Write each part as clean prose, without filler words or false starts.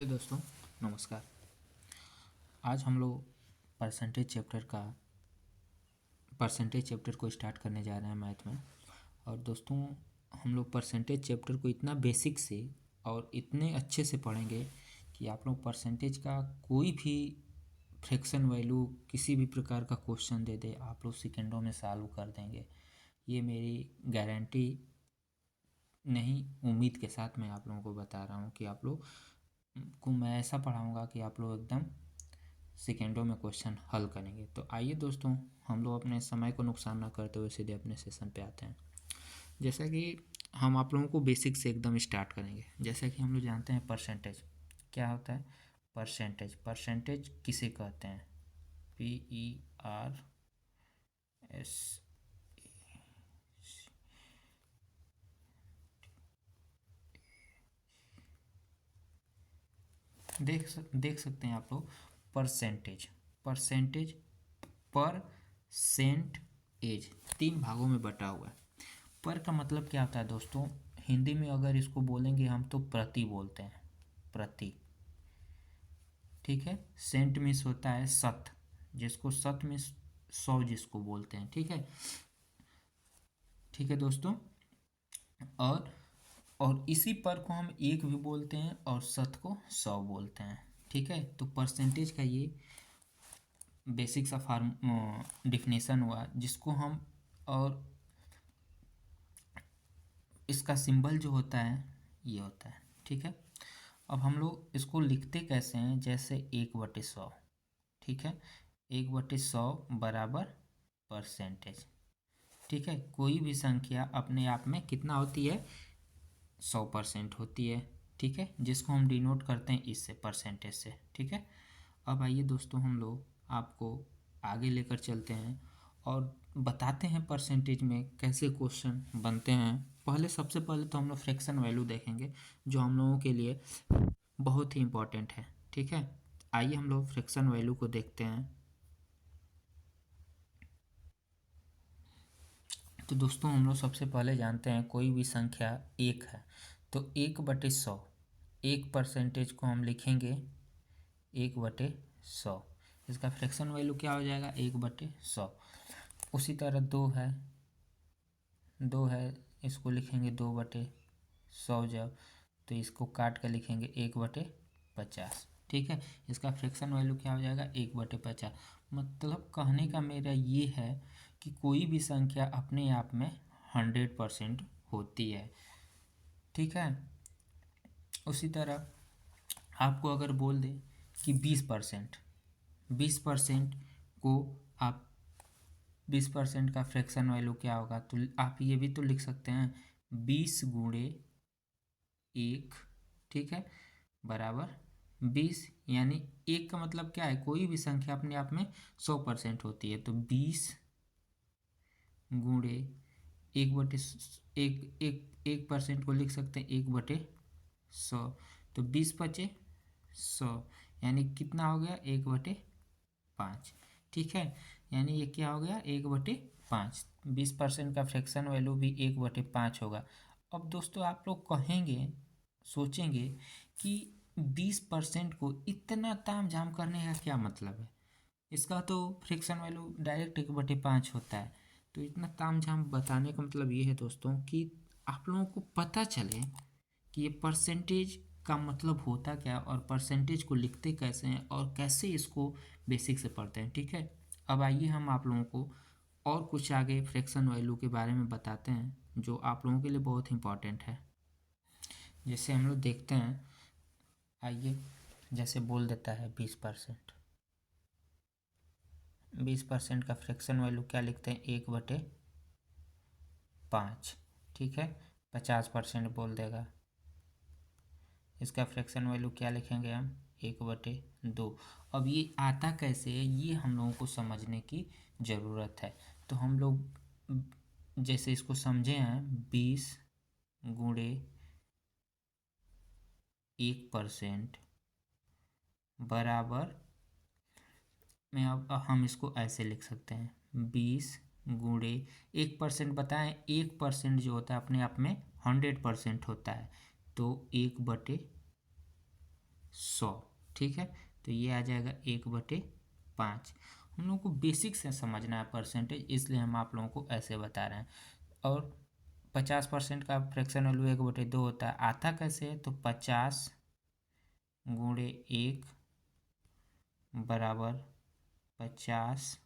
दोस्तों नमस्कार। आज हम लोग परसेंटेज चैप्टर को स्टार्ट करने जा रहे हैं मैथ में। और दोस्तों हम लोग परसेंटेज चैप्टर को इतना बेसिक से और इतने अच्छे से पढ़ेंगे कि आप लोग परसेंटेज का कोई भी फ्रैक्शन वैल्यू किसी भी प्रकार का क्वेश्चन दे दे आप लोग सेकेंडों में सॉल्व कर देंगे। ये मेरी गारंटी नहीं, उम्मीद के साथ मैं आप लोगों को बता रहा हूँ कि आप लोग को मैं ऐसा पढ़ाऊँगा कि आप लोग एकदम सेकेंडों में क्वेश्चन हल करेंगे। तो आइए दोस्तों हम लोग अपने समय को नुकसान ना करते हुए सीधे अपने सेशन पे आते हैं। जैसा कि हम आप लोगों को बेसिक से एकदम स्टार्ट करेंगे। जैसा कि हम लोग जानते हैं परसेंटेज क्या होता है। परसेंटेज किसे कहते हैं? PERS। देख सकते हैं आप लोग परसेंटेज पर सेंट एज 3 भागों में बटा हुआ है। पर का मतलब क्या होता है दोस्तों? हिंदी में अगर इसको बोलेंगे हम तो प्रति बोलते हैं, प्रति। ठीक है। सेंट मीन्स होता है शत, जिसको शत में 100 जिसको बोलते हैं। ठीक है दोस्तों। और इसी पर को हम एक भी बोलते हैं और शत को 100 बोलते हैं। ठीक है। तो परसेंटेज का ये बेसिक सा डिफिनेशन हुआ जिसको हम, और इसका सिंबल जो होता है ये होता है। ठीक है। अब हम लोग इसको लिखते कैसे हैं? जैसे 1/100। ठीक है। 1/100 बराबर परसेंटेज। ठीक है। कोई भी संख्या अपने आप में कितना होती है? 100% होती है। ठीक है। जिसको हम डिनोट करते हैं इससे, परसेंटेज से। ठीक है। अब आइए दोस्तों हम लोग आपको आगे लेकर चलते हैं और बताते हैं परसेंटेज में कैसे क्वेश्चन बनते हैं। सबसे पहले तो हम लोग फ्रैक्शन वैल्यू देखेंगे जो हम लोगों के लिए बहुत ही इम्पोर्टेंट है। ठीक है। आइए हम लोग फ्रैक्शन वैल्यू को देखते हैं। तो दोस्तों हम लोग सबसे पहले जानते हैं कोई भी संख्या एक है तो 1/100, 1% को हम लिखेंगे 1/100। इसका फ्रैक्शन वैल्यू क्या हो जाएगा? 1/100। उसी तरह 2 है, इसको लिखेंगे 2/100। जब तो इसको काट कर लिखेंगे 1/50। ठीक है। इसका फ्रैक्शन वैल्यू क्या हो जाएगा? 1/50। मतलब कहने का मेरा ये है कि कोई भी संख्या अपने आप में 100% होती है। ठीक है। उसी तरह आपको अगर बोल दे कि 20% को आप 20% का फ्रैक्शन वैल्यू क्या होगा, तो आप ये भी तो लिख सकते हैं 20/1। ठीक है। बराबर 20। यानी एक का मतलब क्या है? कोई भी संख्या अपने आप में 100% होती है। तो 20 × 1/1% को लिख सकते हैं 1/100। तो 20×5 = 100, यानी कितना हो गया? 1/5। ठीक है। यानी ये क्या हो गया? 1/5। 20% का फ्रैक्शन वैल्यू भी 1/5 होगा। अब दोस्तों आप लोग कहेंगे, सोचेंगे कि 20% को इतना ताम झाम करने का क्या मतलब है? इसका तो फ्रैक्शन वैल्यू डायरेक्ट 1/5 होता है। तो इतना ताम झाम बताने का मतलब ये है दोस्तों कि आप लोगों को पता चले कि ये परसेंटेज का मतलब होता क्या और परसेंटेज को लिखते कैसे हैं और कैसे इसको बेसिक से पढ़ते हैं। ठीक है। अब आइए हम आप लोगों को और कुछ आगे फ्रैक्शन वैल्यू के बारे में बताते हैं जो आप लोगों के लिए बहुत इंपॉर्टेंट है। जैसे हम लोग देखते हैं, आइए, जैसे बोल देता है 20%। 20% का फ्रैक्शन वैल्यू क्या लिखते हैं? 1/5। ठीक है। 50% बोल देगा, इसका फ्रैक्शन वैल्यू क्या लिखेंगे हम? 1/2। अब ये आता कैसे है ये हम लोगों को समझने की ज़रूरत है। तो हम लोग जैसे इसको समझे हैं, 20×1% बराबर में, अब हम इसको ऐसे लिख सकते हैं 20×1%। बताएं 1% जो होता है अपने आप में 100% होता है। तो 1/100 100। ठीक है, तो ये आ जाएगा 1/5। हम लोग को बेसिक से समझना है परसेंटेज, इसलिए हम आप लोगों को ऐसे बता रहे हैं। और 50% का फ्रैक्शन वैल्यू 1/2 होता है। आता कैसे है? तो 50 गुणे 1 बराबर 50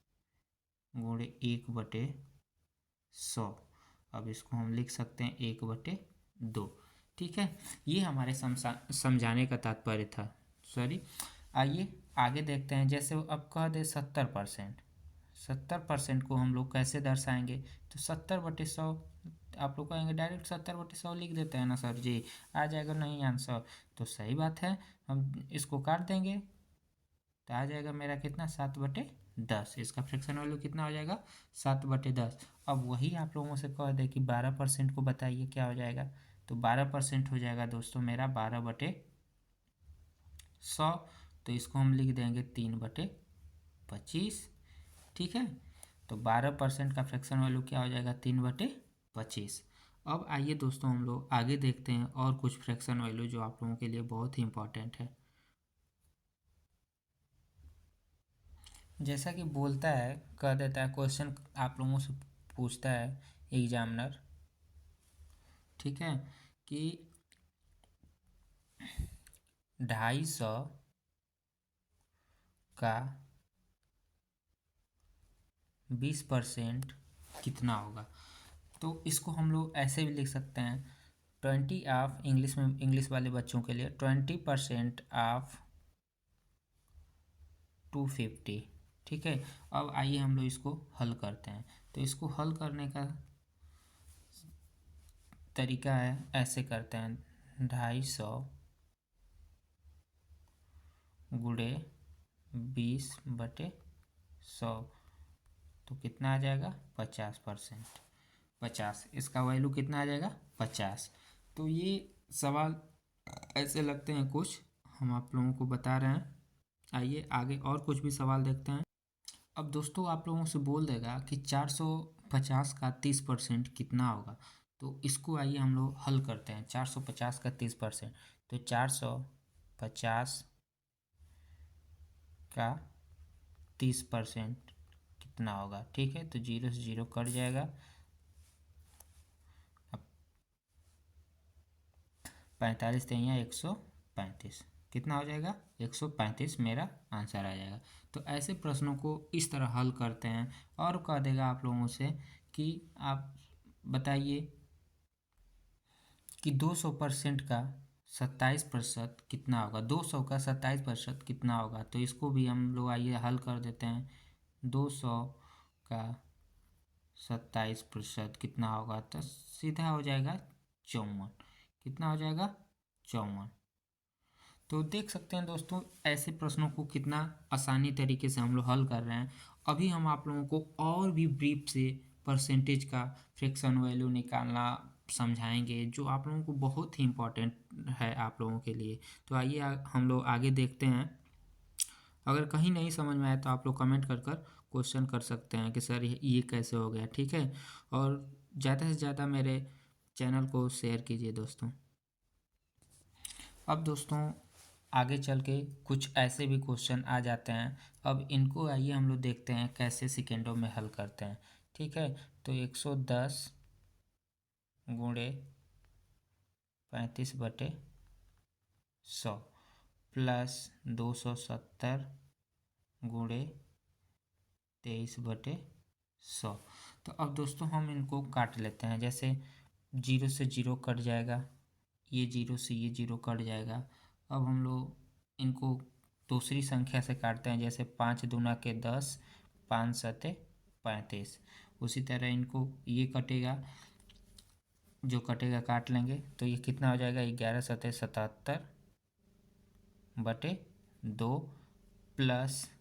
गुणे 1/100। अब इसको हम लिख सकते हैं 1/2। ठीक है, ये हमारे समझाने का तात्पर्य था। सॉरी, आइए आगे देखते हैं। जैसे अब कह दे 70%, 70% को हम लोग कैसे दर्शाएंगे? तो 70/100, आप लोग कहेंगे डायरेक्ट 70/100 लिख देते हैं ना सर जी, आ जाएगा नहीं आंसर। तो सही बात है, हम इसको काट देंगे तो आ जाएगा मेरा कितना, 7/10। इसका फ्रैक्शन वैल्यू कितना हो जाएगा, 7/10। अब वही आप लोगों से कह दे कि 12% को बताइए क्या हो जाएगा, तो 12% हो जाएगा दोस्तों मेरा 12/100। तो इसको हम लिख देंगे 3/25। ठीक है, तो 12% का फ्रैक्शन वैल्यू क्या हो जाएगा, 3/25। अब आइए दोस्तों हम लोग आगे देखते हैं और कुछ फ्रैक्शन वैल्यू जो आप लोगों के लिए बहुत ही इंपॉर्टेंट है। जैसा कि बोलता है, कह देता है, क्वेश्चन आप लोगों से पूछता है एग्जामिनर, ठीक है, कि 250 का 20% कितना होगा? तो इसको हम लोग ऐसे भी लिख सकते हैं, 20 ऑफ, इंग्लिश में, इंग्लिश वाले बच्चों के लिए 20% ऑफ 250। ठीक है, अब आइए हम लोग इसको हल करते हैं। तो इसको हल करने का तरीका है, ऐसे करते हैं, 250 गुणे 20/100, तो कितना आ जाएगा, 50%। 50, इसका वैल्यू कितना आ जाएगा, 50। तो ये सवाल ऐसे लगते हैं कुछ, हम आप लोगों को बता रहे हैं। आइए आगे और कुछ भी सवाल देखते हैं। अब दोस्तों आप लोगों से बोल देगा कि 450 का 30% कितना होगा? तो इसको आइए हम लोग हल करते हैं। 450 का 30%, तो 450 का 30% कितना होगा? ठीक है, तो 0 से 0 कट जाएगा। अब 45 तिया 135, कितना हो जाएगा, 135 मेरा आंसर आ जाएगा। तो ऐसे प्रश्नों को इस तरह हल करते हैं। और कह देगा आप लोगों से कि आप बताइए कि 200% का 27% कितना होगा? 200 का 27% कितना होगा? तो इसको भी हम लोग आइए हल कर देते हैं। 200 का 27% कितना होगा? तो सीधा हो जाएगा 54। कितना हो जाएगा, 54। तो देख सकते हैं दोस्तों, ऐसे प्रश्नों को कितना आसानी तरीके से हम लोग हल कर रहे हैं। अभी हम आप लोगों को और भी ब्रीफ से परसेंटेज का फ्रैक्शन वैल्यू निकालना समझाएंगे, जो आप लोगों को बहुत ही इम्पोर्टेंट है आप लोगों के लिए। तो आइए हम लोग आगे देखते हैं। अगर कहीं नहीं समझ में आए तो आप लोग कमेंट कर कर क्वेश्चन कर सकते हैं कि सर ये कैसे हो गया। ठीक है, और ज़्यादा से ज़्यादा मेरे चैनल को शेयर कीजिए दोस्तों। अब दोस्तों आगे चल के कुछ ऐसे भी क्वेश्चन आ जाते हैं। अब इनको आइए हम लोग देखते हैं कैसे सेकेंडों में हल करते हैं। ठीक है, तो 110 गुणे 35/100 प्लस 270 गुणे 23/100। तो अब दोस्तों हम इनको काट लेते हैं। जैसे 0 से 0 कट जाएगा, ये 0 से ये 0 कट जाएगा। अब हम लोग इनको दूसरी संख्या से काटते हैं। जैसे 5 दूना के 10, 5 सते 35। उसी तरह इनको ये कटेगा, जो कटेगा काट लेंगे। तो ये कितना हो जाएगा, 11 सते 77/2 प्लस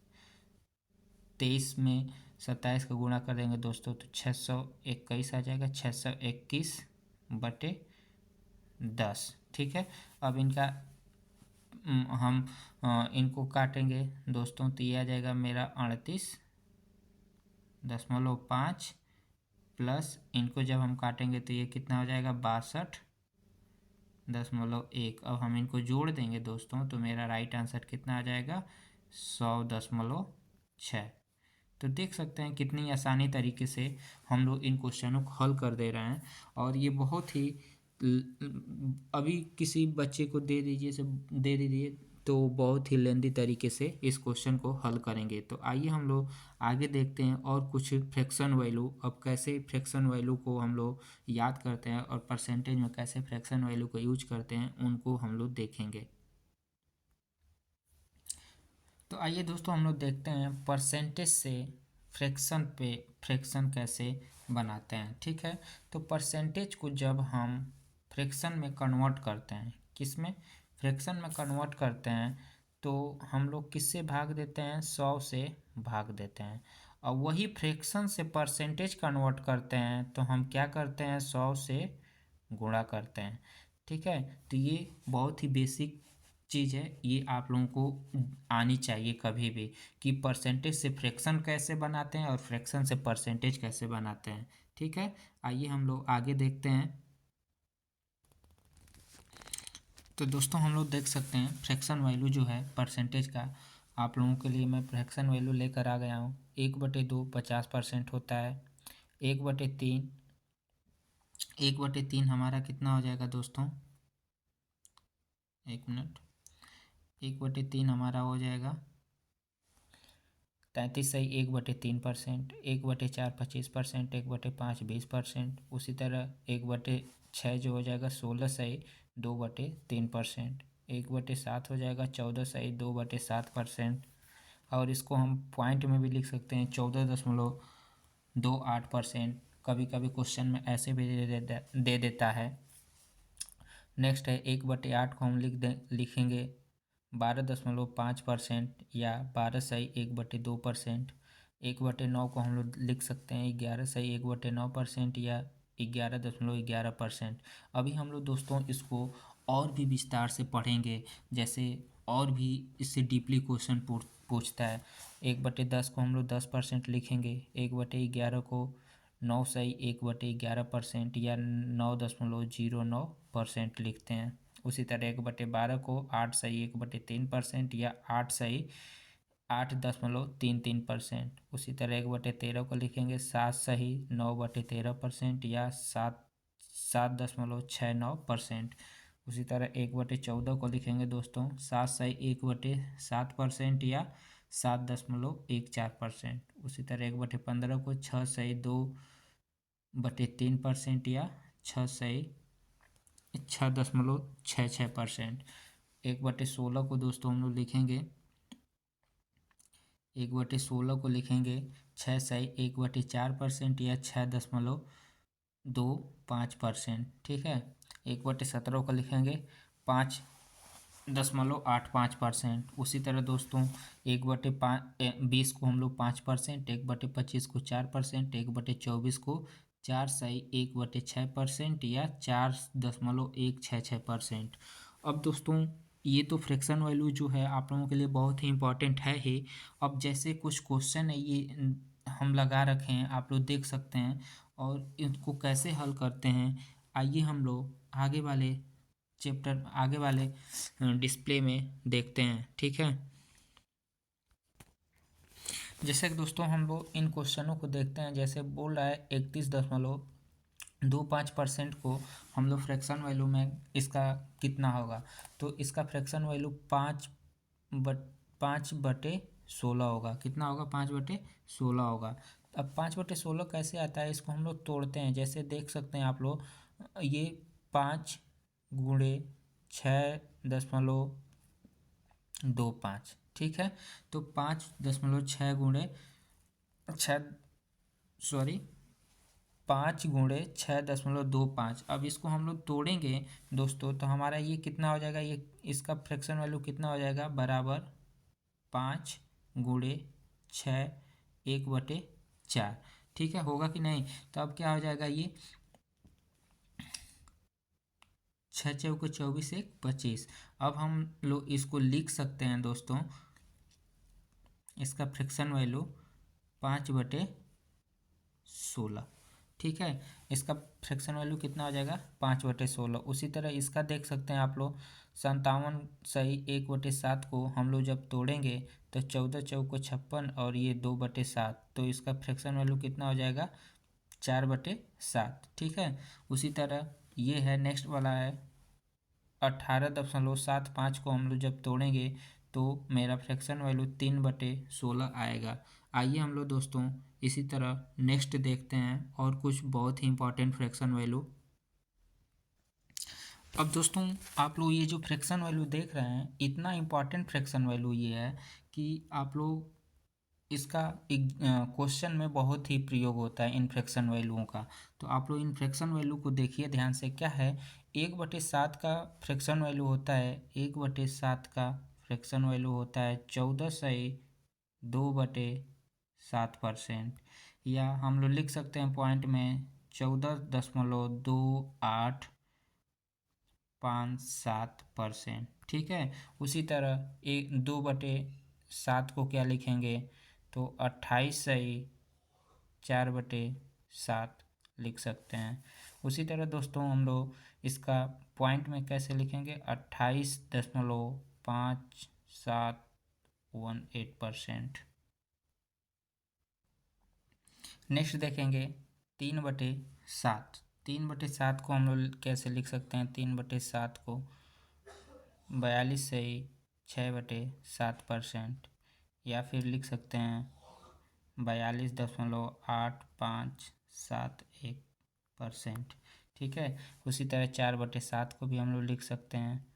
23 में 27 का गुणा कर देंगे दोस्तों, तो 621 आ जाएगा, 621/10। ठीक है, अब इनका हम इनको काटेंगे दोस्तों, तो ये आ जाएगा मेरा 38.5 प्लस इनको जब हम काटेंगे तो ये कितना हो जाएगा, 62 6.1। अब हम इनको जोड़ देंगे दोस्तों तो मेरा राइट आंसर कितना आ जाएगा 100.6। तो देख सकते हैं कितनी आसानी तरीके से हम लोग इन क्वेश्चनों को हल कर दे रहे हैं। और ये बहुत ही अभी किसी बच्चे को दे दीजिए तो बहुत ही लेंदी तरीके से इस क्वेश्चन को हल करेंगे। तो आइए हम लोग आगे देखते हैं और कुछ फ्रैक्शन वैल्यू, अब कैसे फ्रैक्शन वैल्यू को हम लोग याद करते हैं और परसेंटेज में कैसे फ्रैक्शन वैल्यू को यूज करते हैं उनको हम लोग देखेंगे। तो आइए दोस्तों हम लोग देखते हैं परसेंटेज से फ्रैक्शन कैसे बनाते हैं। ठीक है, तो परसेंटेज को जब हम फ्रैक्शन में कन्वर्ट करते हैं, किस में, फ्रैक्शन में कन्वर्ट करते हैं, तो हम लोग किससे भाग देते हैं, 100 से भाग देते हैं। और वही फ्रैक्शन से परसेंटेज कन्वर्ट करते हैं तो हम क्या करते हैं, 100 से गुणा करते हैं। ठीक है, तो ये बहुत ही बेसिक चीज़ है, ये आप लोगों को आनी चाहिए कभी भी कि परसेंटेज से फ्रैक्शन कैसे बनाते हैं और फ्रैक्शन से परसेंटेज कैसे बनाते हैं। ठीक है, आइए हम लोग आगे देखते हैं। तो दोस्तों हम लोग देख सकते हैं फ्रैक्शन वैल्यू जो है परसेंटेज का, आप लोगों के लिए मैं फ्रैक्शन वैल्यू लेकर आ गया हूँ। 1/2 50% होता है। 1/3, 1/3 हमारा कितना हो जाएगा दोस्तों, एक मिनट, 1/3 हमारा हो जाएगा 33 सही 1/3%। 1/4 25%। 1/5 20%। उसी तरह 1/6 जो हो जाएगा 16 सही 2/3%। 1/7 हो जाएगा 14 सही 2/7%। और इसको हम पॉइंट में भी लिख सकते हैं 14.28%। कभी कभी क्वेश्चन में ऐसे भी दे देता है। नेक्स्ट है 1/8 को हम लिखेंगे 12.5% या 12 सही 1/2%। 1/9 को हम लोग लिख सकते हैं 11 सही 1/9% या 11.11%। अभी हम लोग दोस्तों इसको और भी विस्तार से पढ़ेंगे, जैसे और भी इससे डीपली क्वेश्चन पूछता है। 1/10 को हम लोग 10% लिखेंगे। 1/11 को 9 सही 1/11% या 9.09% लिखते हैं। उसी तरह 1/12 को 8 सही 1/3% या 8 सही 8.33%। उसी तरह 1/13 को लिखेंगे 7 सही 9/13% या 7.69%। उसी तरह 1/14 को लिखेंगे दोस्तों 7 सही 1/7% या 7.14%। उसी तरह 1/15 को 6 सही 2/3% या 6 सही 6.66%। 1/16 को दोस्तों हम लोग लिखेंगे 6 सही 1/4% या 6.25%। ठीक है, 1/17 को लिखेंगे 5.85%। उसी तरह दोस्तों 1/20 को हम लोग 5%। 1/25 को 4%। 1/24 को 4 सही 1/6% या 4.166%। अब दोस्तों ये तो फ्रैक्शन वैल्यू जो है आप लोगों के लिए बहुत ही इम्पोर्टेंट है ही। अब जैसे कुछ क्वेश्चन है ये हम लगा रखे हैं, आप लोग देख सकते हैं, और इनको कैसे हल करते हैं आइए हम लोग आगे वाले डिस्प्ले में देखते हैं। ठीक है, जैसे कि दोस्तों हम लोग इन क्वेश्चनों को देखते हैं, जैसे बोल रहा है 31.25% को हम लोग फ्रैक्शन वैल्यू में इसका कितना होगा, तो इसका फ्रैक्शन वैल्यू 5/16 होगा। कितना होगा, 5/16 होगा। अब 5/16 कैसे आता है, इसको हम लोग तोड़ते हैं। जैसे देख सकते हैं आप लोग, ये 5/6.25। ठीक है, तो 5.6 गुणे 6 सॉरी 5 × 6.25। अब इसको हम लोग तोड़ेंगे दोस्तों तो हमारा ये कितना हो जाएगा, ये इसका फ्रैक्शन वैल्यू कितना हो जाएगा, बराबर 5 × 6 1/4। ठीक है, होगा कि नहीं, तो अब क्या हो जाएगा, ये 6 चौके 24 1 25। अब हम लोग इसको लिख सकते हैं दोस्तों, इसका फ्रैक्शन वैल्यू 5/16। ठीक है। इसका फ्रैक्शन वैल्यू कितना हो जाएगा 5/16। उसी तरह इसका देख सकते हैं आप लोग 57 सही 1/7 को हम लोग जब तोड़ेंगे तो 14 चौको 56 और ये 2/7, तो इसका फ्रैक्शन वैल्यू कितना हो जाएगा 4/7। ठीक है। उसी तरह ये है नेक्स्ट वाला है 18.75 को हम लोग जब तोड़ेंगे तो मेरा फ्रैक्शन वैल्यू 3/16 आएगा। आइए हम लोग दोस्तों इसी तरह नेक्स्ट देखते हैं और कुछ बहुत ही इंपॉर्टेंट फ्रैक्शन वैल्यू। अब दोस्तों आप लोग ये जो फ्रैक्शन वैल्यू देख रहे हैं इतना इम्पॉर्टेंट फ्रैक्शन वैल्यू ये है कि आप लोग इसका एक क्वेश्चन में बहुत ही प्रयोग होता है इन फ्रैक्शन वैल्यूओं का। तो आप लोग इन फ्रैक्शन वैल्यू को देखिए ध्यान से। क्या है 1/7 का फ्रैक्शन वैल्यू होता है 1/7 का फ्रैक्शन वैल्यू होता है 14/2/7%, या हम लोग लिख सकते हैं पॉइंट में 14.2857%। ठीक है। उसी तरह 2/7 को क्या लिखेंगे तो 28/4/7 लिख सकते हैं। उसी तरह दोस्तों हम लोग इसका पॉइंट में कैसे लिखेंगे 28.5718%। नेक्स्ट देखेंगे 3/7। 3/7 को हम लोग कैसे लिख सकते हैं 3/7 को 42/6/7%, या फिर लिख सकते हैं 42.8571%। ठीक है। उसी तरह 4/7 को भी हम लोग लिख सकते हैं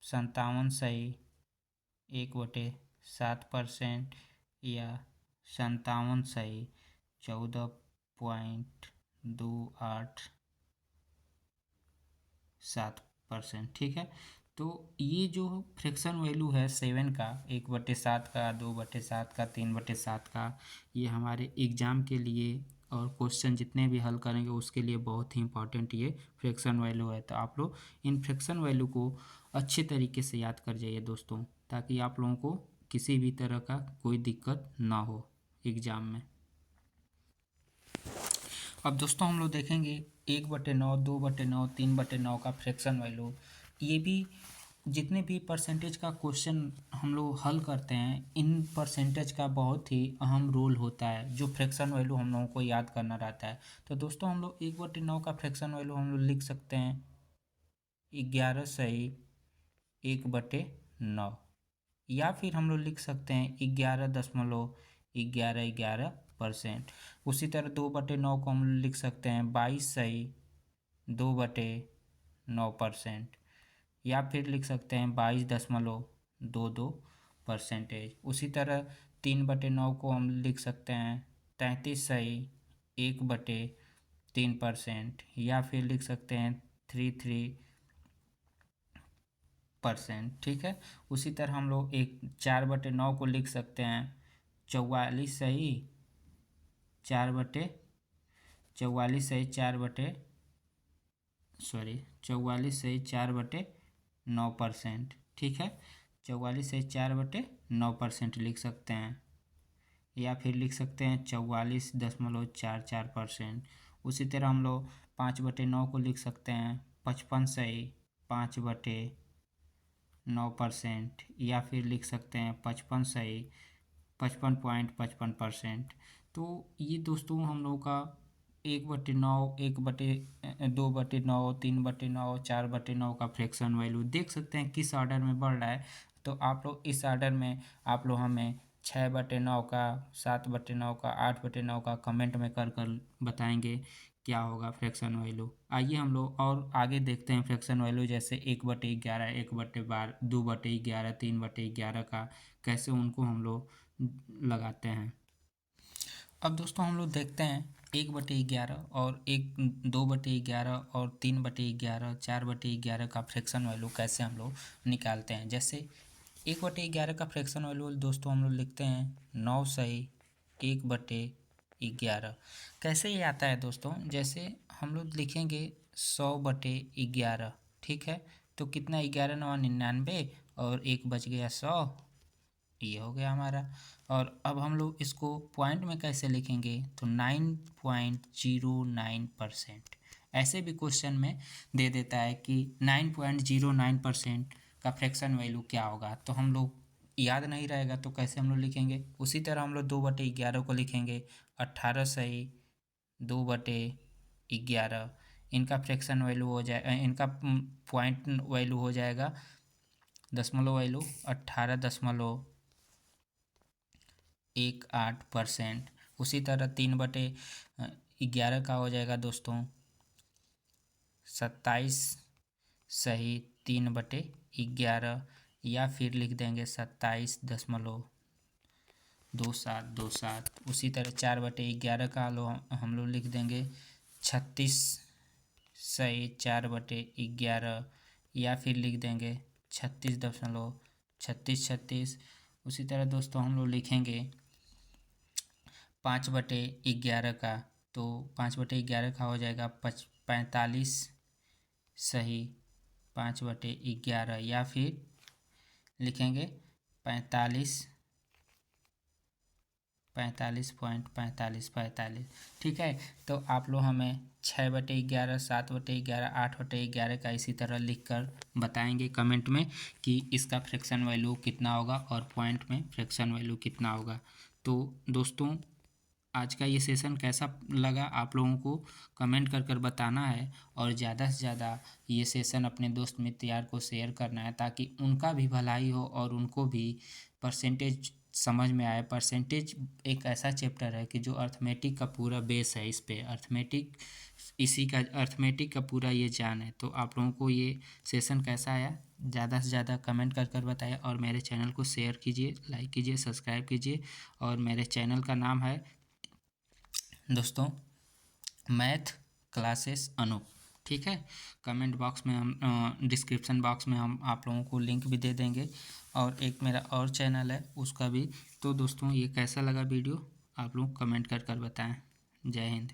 57/1/7%, या 57/14.287%। ठीक है। तो ये जो फ्रैक्शन वैल्यू है 7 का 1/7 का 2/7 का 3/7 का, ये हमारे एग्ज़ाम के लिए और क्वेश्चन जितने भी हल करेंगे उसके लिए बहुत ही इंपॉर्टेंट ये फ्रैक्शन वैल्यू है। तो आप लोग इन फ्रैक्शन वैल्यू को अच्छे तरीके से याद कर जाइए दोस्तों, ताकि आप लोगों को किसी भी तरह का कोई दिक्कत ना हो एग्ज़ाम में। अब दोस्तों हम लोग देखेंगे 1/9 2/9 3/9 का फ्रैक्शन वैल्यू। ये भी जितने भी परसेंटेज का क्वेश्चन हम लोग हल करते हैं इन परसेंटेज का बहुत ही अहम रोल होता है जो फ्रैक्शन वैल्यू हम लोगों को याद करना रहता है। तो दोस्तों हम लोग 1/9 का फ्रैक्शन वैल्यू हम लोग लिख सकते हैं 11 सही 1/9, या फिर हम लोग लिख सकते हैं 11.11%। उसी तरह 2/9 को हम लोग लिख सकते हैं 22 सही 2/9%, या फिर लिख सकते हैं 22.22%। उसी तरह 3/9 को हम लिख सकते हैं 33 सही 1/3%, या फिर लिख सकते हैं 33%। ठीक है। उसी तरह हम लोग 4/9 को लिख सकते हैं 44 सही 4/9%। ठीक है। 44/4/9% लिख सकते हैं, या फिर लिख सकते हैं 44.44%। उसी तरह हम लोग 5/9 को लिख सकते हैं 55 सही 5/9%, या फिर लिख सकते हैं 55 सही 55.55%। तो ये दोस्तों हम लोग का 1/9 2/9 3/9 4/9 का फ्रैक्शन वैल्यू देख सकते हैं किस ऑर्डर में बढ़ रहा है। तो आप लोग इस ऑर्डर में आप लोग हमें 6/9 का 7/9 का 8/9 का कमेंट में कर कर बताएंगे क्या होगा फ्रैक्शन वैल्यू। आइए हम लोग और आगे देखते हैं फ्रैक्शन वैल्यू, जैसे 1/11 1/12 2/11 3/11 का कैसे उनको हम लोग लगाते हैं। अब दोस्तों हम लोग देखते हैं 1/11 और 2/11 और 3/11 4/11 का फ्रैक्शन वैल्यू कैसे हम लोग निकालते हैं। जैसे 1/11 का फ्रैक्शन वैल्यू दोस्तों हम लोग लिखते हैं 9 सही 1/11। कैसे ये आता है दोस्तों, जैसे हम लोग लिखेंगे 100/11। ठीक है। तो कितना 11 9 99 और 1 बच गया 100, ये हो गया हमारा। और अब हम लोग इसको पॉइंट में कैसे लिखेंगे, तो 9.09%। ऐसे भी क्वेश्चन में दे देता है कि 9.09% का फ्रैक्शन वैल्यू क्या होगा, तो हम लोग याद नहीं रहेगा तो कैसे हम लोग लिखेंगे। उसी तरह हम लोग 2/11 को लिखेंगे 18 सही 2/11। इनका फ्रैक्शन वैल्यू हो जाए, इनका पॉइंट वैल्यू हो जाएगा दशमलव वैल्यू 18.18%। उसी तरह 3/11 का हो जाएगा दोस्तों 27 सही 3/11, या फिर लिख देंगे 27.2727। उसी तरह 4/11 का हम लोग लिख देंगे 36 सही 4/11, या फिर लिख देंगे 36.3636। उसी तरह दोस्तों हम लोग लिखेंगे 5/11 का, तो 5/11 का हो जाएगा 45 सही 5/11, या फिर लिखेंगे 45.45। ठीक है, तो आप लोग हमें 6/11 7/11 8/11 का इसी तरह लिख कर बताएंगे कमेंट में कि इसका फ्रैक्शन वैल्यू कितना होगा और पॉइंट में फ्रैक्शन वैल्यू कितना होगा। तो दोस्तों आज का ये सेशन कैसा लगा आप लोगों को कमेंट कर कर बताना है, और ज़्यादा से ज़्यादा ये सेशन अपने दोस्त मित्र यार को शेयर करना है ताकि उनका भी भलाई हो और उनको भी परसेंटेज समझ में आए। परसेंटेज एक ऐसा चैप्टर है कि जो अर्थमेटिक का पूरा बेस है, इस पे अर्थमेटिक, इसी का अर्थमेटिक का पूरा ये जान है। तो आप लोगों को ये सेशन कैसा आया ज़्यादा से ज़्यादा कमेंट कर कर बताइए, और मेरे चैनल को शेयर कीजिए, लाइक कीजिए, सब्सक्राइब कीजिए। और मेरे चैनल का नाम है दोस्तों मैथ क्लासेस अनूप। ठीक है, कमेंट बॉक्स में हम डिस्क्रिप्शन बॉक्स में हम आप लोगों को लिंक भी दे देंगे, और एक मेरा और चैनल है उसका भी। तो दोस्तों ये कैसा लगा वीडियो आप लोग कमेंट कर कर बताएं। जय हिंद।